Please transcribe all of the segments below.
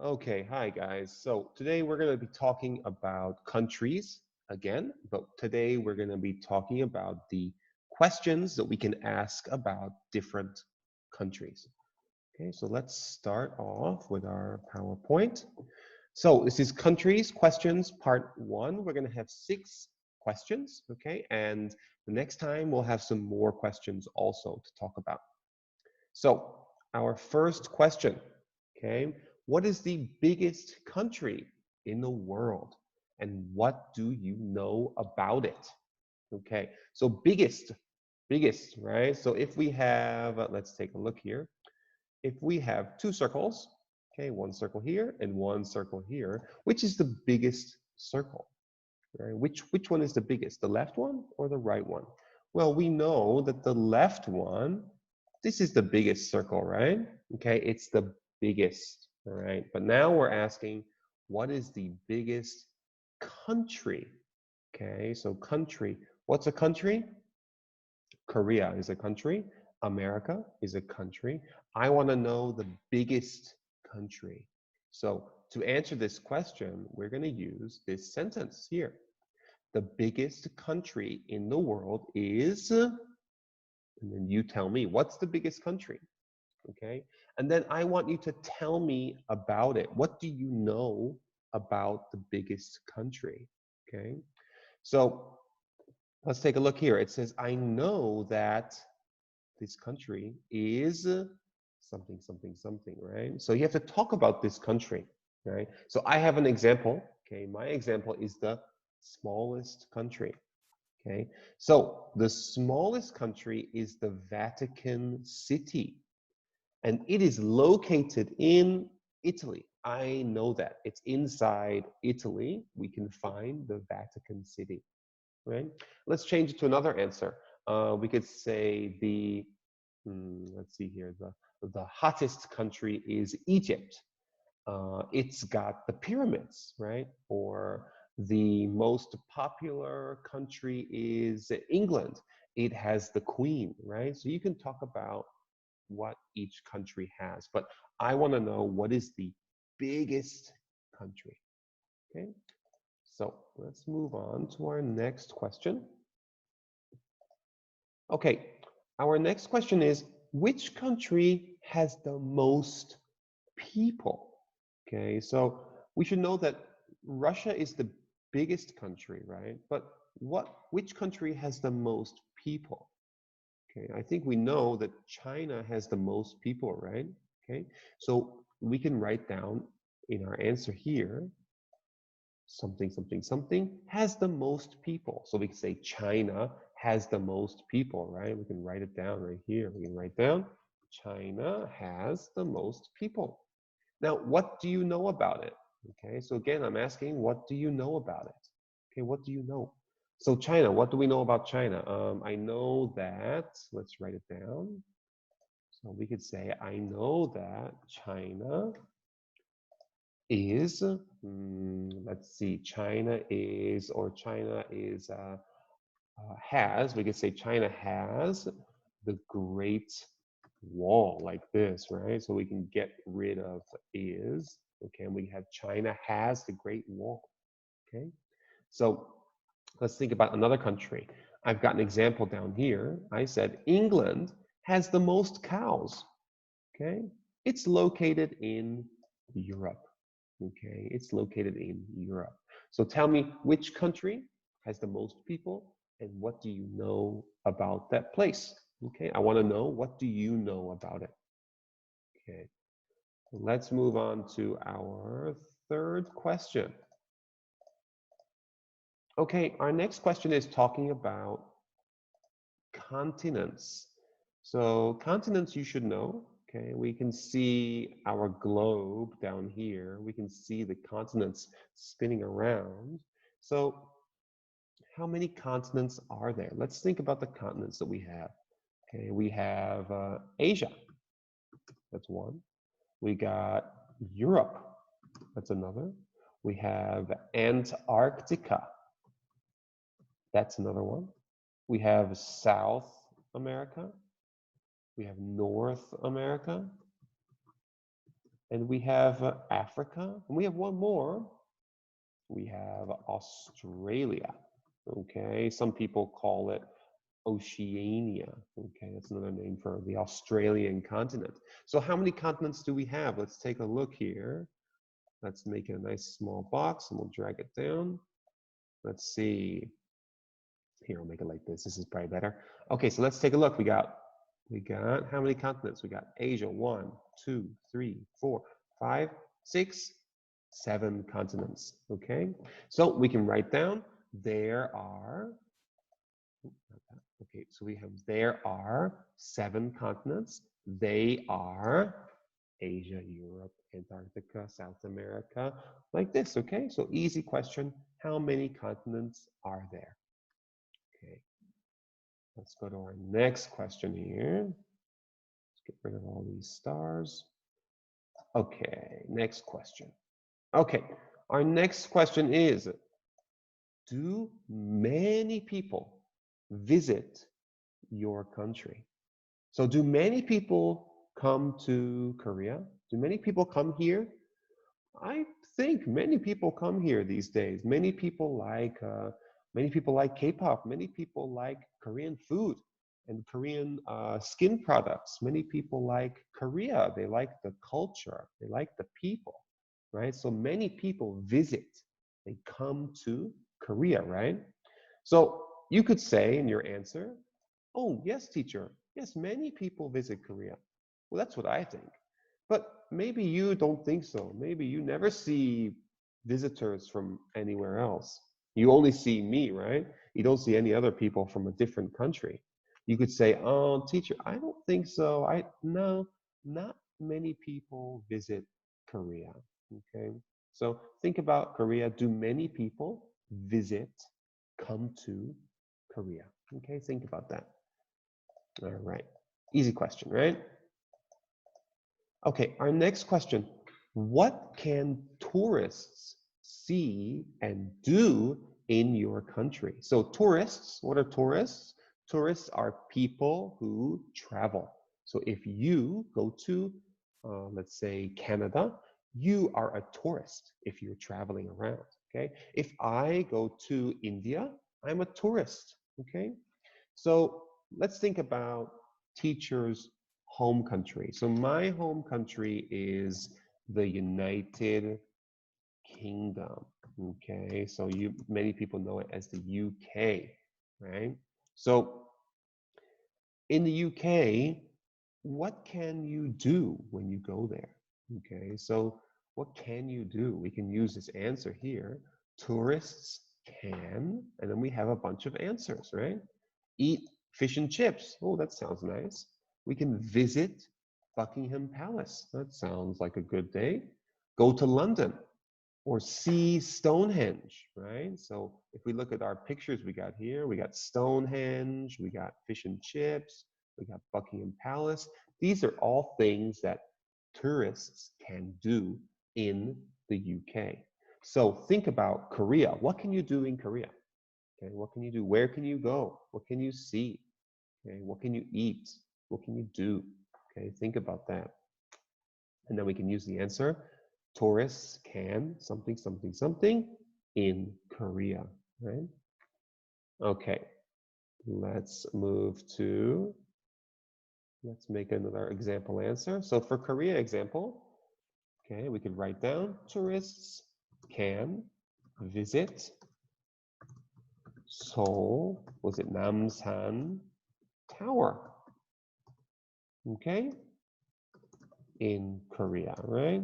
Okay, hi guys. So today we're going to be talking about countries again, but today we're going to be talking about the questions that we can ask about different countries. Okay, so let's start off with our PowerPoint. So this is countries questions part one. We're going to have 6 questions, okay? And the next time we'll have some more questions also to talk about. So our first question, okay, what is the biggest country in the world? And what do you know about it? Okay, so biggest, right? So if we have, let's take a look here. If we have 2 circles, okay, one circle here and one circle here, which is the biggest circle, right? Which one is the biggest, the left one or the right one? Well, we know that the left one, this is the biggest circle, right? Okay, it's the biggest, all right? But now we're asking, what is the biggest country? Okay, so country, what's a country? Korea is a country. America is a country. I want to know the biggest country. So to answer this question, we're going to use this sentence here. The biggest country in the world is, and then you tell me, what's the biggest country? Okay. And then I want you to tell me about it. What do you know about the biggest country? Okay. So let's take a look here. It says, I know that this country is something, something, something, right? So you have to talk about this country, right? So I have an example. Okay. My example is the smallest country. Okay, so the smallest country is the Vatican City, and it is located in Italy. I know that. It's inside Italy. We can find the Vatican City, right? Let's change it to another answer. We could say let's see here, the hottest country is Egypt. It's got the pyramids, right? Or the most popular country is England. It has the Queen, right? So you can talk about what each country has, but I want to know what is the biggest country. Okay, so let's move on to our next question. Okay, our next question is, which country has the most people? Okay, so we should know that Russia is the biggest country, right? But which country has the most people? Okay, I think we know that China has the most people, right? Okay, so we can write down in our answer here, something, something, something has the most people. So we can say China has the most people, right? We can write it down right here. We can write down China has the most people. Now, what do you know about it? Okay, so again, I'm asking, what do you know about it? Okay, what do you know? So China, what do we know about China? I know that, let's write it down. So we could say, I know that China is, let's see, China is, or China is, has, we could say China has the Great Wall like this, right? So we can get rid of is, okay, and we have China has the Great Wall, okay? So let's think about another country. I've got an example down here. I said England has the most cows, okay? It's located in Europe, okay? It's located in Europe. So tell me which country has the most people and what do you know about that place? Okay, I want to know, what do you know about it? Okay, let's move on to our third question. Okay, our next question is talking about continents. So continents you should know. Okay, we can see our globe down here. We can see the continents spinning around. So how many continents are there? Let's think about the continents that we have. Okay, we have Asia. That's one. We got Europe. That's another. We have Antarctica. That's another one. We have South America. We have North America. and we have Africa, and we have one more. We have Australia. Okay, some people call it Oceania. Okay, that's another name for the Australian continent. So how many continents do we have? Let's take a look here. Let's make it a nice small box and we'll drag it down. Let's see. Here, I'll make it like this. This is probably better. Okay, so let's take a look. We got how many continents? We got Asia, 1, 2, 3, 4, 5, 6, 7 continents. Okay, so we can write down there are. Okay, so we have there are 7 continents. They are Asia, Europe, Antarctica, South America, like this. Okay, so easy question. How many continents are there? Okay, let's go to our next question here. Let's get rid of all these stars. Okay, next question. Okay, our next question is, do many people visit your country? So do many people come to Korea? Do many people come here? I think many people come here these days. Many people like K-pop. Many people like Korean food and Korean skin products. Many people like Korea. They like the culture. They like the people, right? So many people visit. They come to Korea, right? So you could say in your answer, oh, yes, teacher. Yes, many people visit Korea. Well, that's what I think. But maybe you don't think so. Maybe you never see visitors from anywhere else. You only see me, right? You don't see any other people from a different country. You could say, oh, teacher, I don't think so. No, not many people visit Korea. Okay. So think about Korea. Do many people come to Korea? Okay, think about that. All right. Easy question, right? Okay, our next question. What can tourists see and do in your country? So tourists, what are tourists? Tourists are people who travel. So if you go to, let's say, Canada, you are a tourist if you're traveling around, okay? If I go to India, I'm a tourist, okay? So let's think about teachers' home country. So my home country is the United Kingdom. Okay, so many people know it as the UK, right? So in the UK, what can you do when you go there? Okay, so what can you do? We can use this answer here. Tourists can, and then we have a bunch of answers, right? Eat fish and chips. Oh, that sounds nice. We can visit Buckingham Palace. That sounds like a good day. Go to London or see Stonehenge, right? So if we look at our pictures we got here, we got Stonehenge, we got fish and chips, we got Buckingham Palace. These are all things that tourists can do in the UK. So think about Korea. What can you do in Korea? Okay, what can you do? Where can you go? What can you see? Okay, what can you eat? What can you do? Okay, think about that. And then we can use the answer. Tourists can something, something, something in Korea, right? Okay, let's make another example answer. So for Korea example, okay, we could write down tourists can visit Seoul, was it Namsan Tower? Okay, in Korea, right?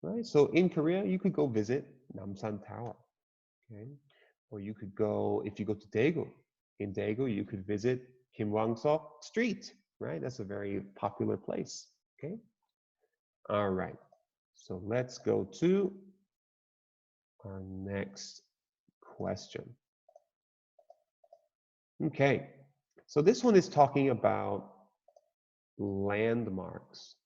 Right. So in Korea, you could go visit Namsan Tower. Okay, or you could go if you go to Daegu. In Daegu, you could visit Kim Wang-seok Street. Right, that's a very popular place. Okay. All right. So let's go to our next question. Okay. So this one is talking about landmarks.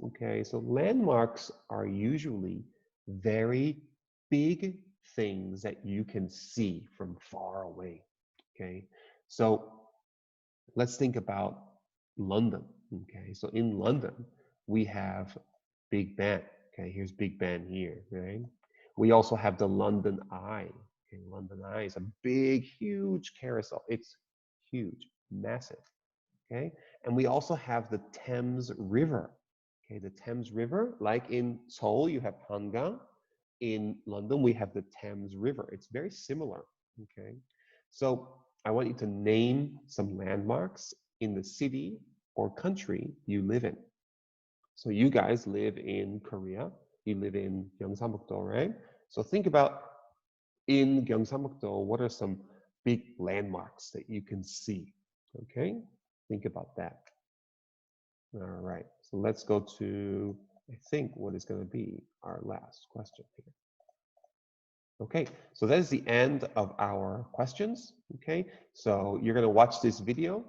Okay, so landmarks are usually very big things that you can see from far away. Okay, so let's think about London. Okay, so in London, we have Big Ben. Okay, here's Big Ben here, right? We also have the London Eye. Okay, London Eye is a big, huge carousel. It's huge, massive. Okay, and we also have the Thames River. Okay, the Thames River, like in Seoul, you have Hangang. In London, we have the Thames River. It's very similar. Okay, so I want you to name some landmarks in the city or country you live in. So you guys live in Korea. You live in Gyeongsangbuk-do, right? So think about in Gyeongsangbuk-do, what are some big landmarks that you can see? Okay, think about that. All right, so let's go to, I think, what is going to be our last question here. Okay, so that is the end of our questions. Okay, so you're going to watch this video.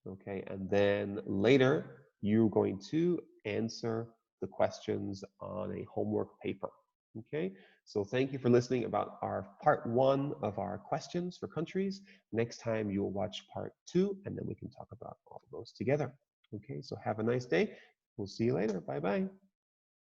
Okay, and then later you're going to answer the questions on a homework paper. Okay, so thank you for listening about our part 1 of our questions for countries. Next time you'll watch part 2, and then we can talk about all of those together. Okay, so have a nice day. We'll see you later. Bye-bye.